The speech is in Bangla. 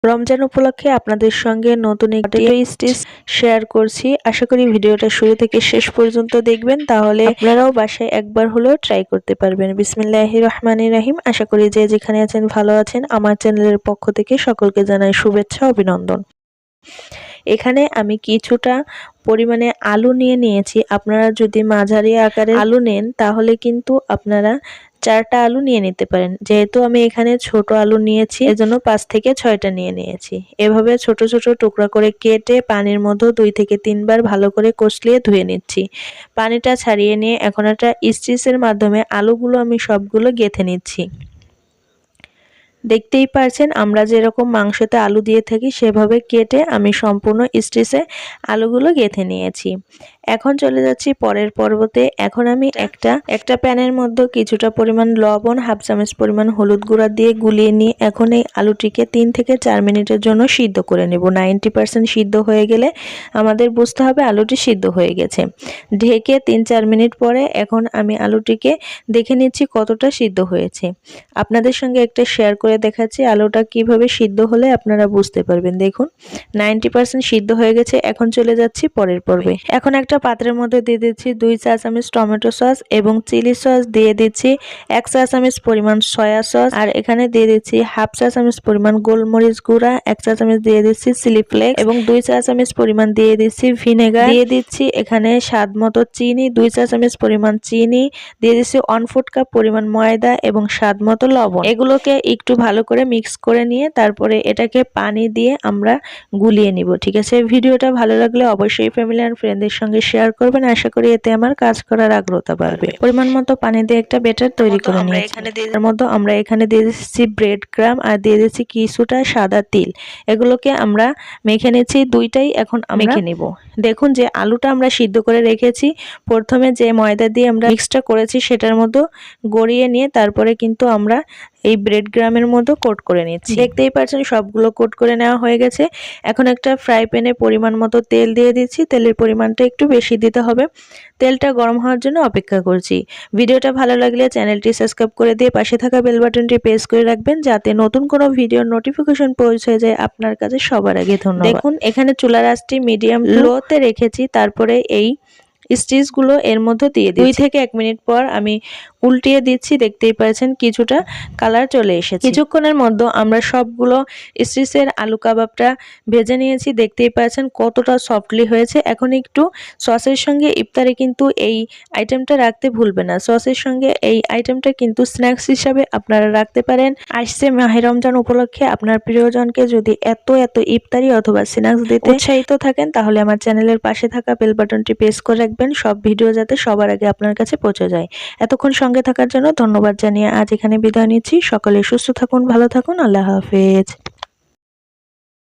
রমজান উপলক্ষে আপনাদের সঙ্গে নতুন একটি স্টিচ শেয়ার করছি। আশা করি ভিডিওটা শুরু থেকে শেষ পর্যন্ত দেখবেন, তাহলে আপনারাও বাসায় একবার হলেও ট্রাই করতে পারবেন। বিসমিল্লাহির রহমানির রহিম। আশা করি যে যেখানে আছেন ভালো আছেন। আমার চ্যানেলের পক্ষ থেকে সকলকে জানাই শুভেচ্ছা অভিনন্দন। এখানে আমি কিছুটা পরিমাণে আলু নিয়েছি। আপনারা যদি মাঝারি আকারের আলু নেন তাহলে কিন্তু আপনারা 4টা আলু নিয়ে নিতে পারেন। যেহেতু আমি এখানে ছোট আলু নিয়েছি এজন্য 5 থেকে 6টা নিয়েছি। এভাবে ছোট ছোট টুকরা করে কেটে পানির মধ্যে 2 থেকে 3 বার ভালো করে কষলিয়ে ধুয়ে নিচ্ছি। পানিটা ছাড়িয়ে নিয়ে এখন একটা স্টিচের মাধ্যমে আলুগুলো আমি সবগুলো গেঁথে নিচ্ছি। দেখতেই পারছেন আমরা যেরকম মাংসতে আলু দিয়ে থাকি সেভাবে কেটে আমি সম্পূর্ণ স্টিচে আলুগুলো গেঁথে নিয়েছি। এখন চলে যাচ্ছি পরের পর্বতে। এখন আমি একটা প্যানের মধ্যে কিছুটা পরিমাণ লবণ, হাফ চামচ পরিমাণ হলুদ গুঁড়া দিয়ে গুলিয়ে নিয়ে এখন এই আলুটিকে 3 থেকে 4 মিনিটের জন্য সিদ্ধ করে নেব। 90% সিদ্ধ হয়ে গেলে আমাদের বুঝতে হবে আলুটি সিদ্ধ হয়ে গেছে। ঢেকে 3-4 মিনিট পরে এখন আমি আলুটিকে দেখে নিচ্ছি কতটা সিদ্ধ হয়েছে। আপনাদের সঙ্গে একটা শেয়ার করে দেখাচ্ছি আলুটা কিভাবে সিদ্ধ হলে আপনারা বুঝতে পারবেন। দেখুন 90% সিদ্ধ হয়ে গেছে। এখন চলে যাচ্ছি পরের পর্বে। এখন একটা পাত্রের মধ্যে দিয়ে দিচ্ছি 2 চা চামচ টমেটো সস এবং চিলি সস, দিয়ে দিচ্ছি 1 চা চামচ পরিমাণ সয়া সস, আর এখানে দিয়ে দিচ্ছি হাফ চা চামচ পরিমাণ গোলমরিচ গুঁড়া, 1 চা চামচ দিয়ে দিচ্ছি চিলি ফ্লেক্স এবং 2 চা চামচ পরিমাণ দিয়ে দিচ্ছি ভিনেগার, দিয়ে দিচ্ছি এখানে স্বাদ মতো চিনি, 2 চা চামচ পরিমাণ চিনি, দিয়ে দিচ্ছি 1/4 কাপ পরিমাণ ময়দা এবং স্বাদ মতো লবণ। এগুলোকে একটু ভালো করে মিক্স করে নিয়ে তারপরে এটাকে পানি দিয়ে আমরা গুলিয়ে নিব। ঠিক আছে, ভিডিওটা ভালো লাগলে অবশ্যই ফ্যামিলি এন্ড ফ্রেন্ডদের সঙ্গে শেয়ার করবেন। আশা করি এতে আমার কাজ করার আগ্রহতা বাড়বে। পরিমাণ মতো পানি দিয়ে একটা ব্যাটার তৈরি করে নিয়েছি। এর মধ্যে আমরা এখানে দিয়ে দিচ্ছি ব্রেড ক্রাম্ব আর দিয়ে দিচ্ছি কিছুটা সাদা তিল। এগুলোকে আমরা মেখে নিচ্ছি, দুইটাই এখন মেখে নিব। দেখুন যে আলুটা আমরা সিদ্ধ করে রেখেছি, প্রথমে যে ময়দা দিয়ে আমরা মিক্সটা করেছি সেটার মধ্যে গড়িয়ে নিয়ে তারপরে কিন্তু আমরা এই ব্রেড গ্রামের মধ্যে কোট করে নিচ্ছি। দেখতেই পাচ্ছেন সবগুলো কোট করে নেওয়া হয়ে গেছে। এখন একটা ফ্রাই প্যানে পরিমাণ মতো তেল দিয়ে দিচ্ছি। তেলের পরিমাণটা একটু বেশি দিতে হবে। তেলটা গরম হওয়ার জন্য অপেক্ষা করছি। ভিডিওটা ভালো লাগলে চ্যানেলটি সাবস্ক্রাইব করে দিয়ে পাশে থাকা বেল বাটনটি প্রেস করে রাখবেন যাতে নতুন কোনো ভিডিওর নোটিফিকেশন পৌঁছে যায় আপনার কাছে সবার আগে। ধন্যবাদ। দেখুন এখানে চুলার আঁচটি মিডিয়াম লোতে রেখেছি, তারপরে এই স্টিচগুলো এর মধ্যে দিয়ে দিচ্ছি। 2 থেকে 1 মিনিট পর আমি উল্টিয়ে দিচ্ছি। দেখতেই পাচ্ছেন কিছুটা কালার চলে এসেছে। কিছুক্ষণের মধ্যে আমরা সবগুলো স্টিচের আলু কাবাবটা ভেজে নিয়েছি। দেখতেই পাচ্ছেন কতটা সফটলি হয়েছে। এখন একটু সসের সঙ্গে ইফতারে কিন্তু এই আইটেমটা রাখতে ভুলবেন না। সসের সঙ্গে এই আইটেমটা কিন্তু স্ন্যাক্স হিসাবে আপনারা রাখতে পারেন। আসছে মাহে রমজান উপলক্ষে আপনার প্রিয়জনকে যদি এত ইফতারি অথবা স্ন্যাক্স দিতে উৎসাহিত থাকেন তাহলে আমার চ্যানেলের পাশে থাকা বেল বাটনটি প্রেস করে রাখবেন, সব ভিডিও যাতে সবার আগে আপনার কাছে পৌঁছে যায়। এতক্ষণ সঙ্গে থাকার জন্য ধন্যবাদ জানিয়ে আজ এখানে বিদায় নিচ্ছি। সকলে সুস্থ থাকুন, ভালো থাকুন। আল্লাহ হাফেজ।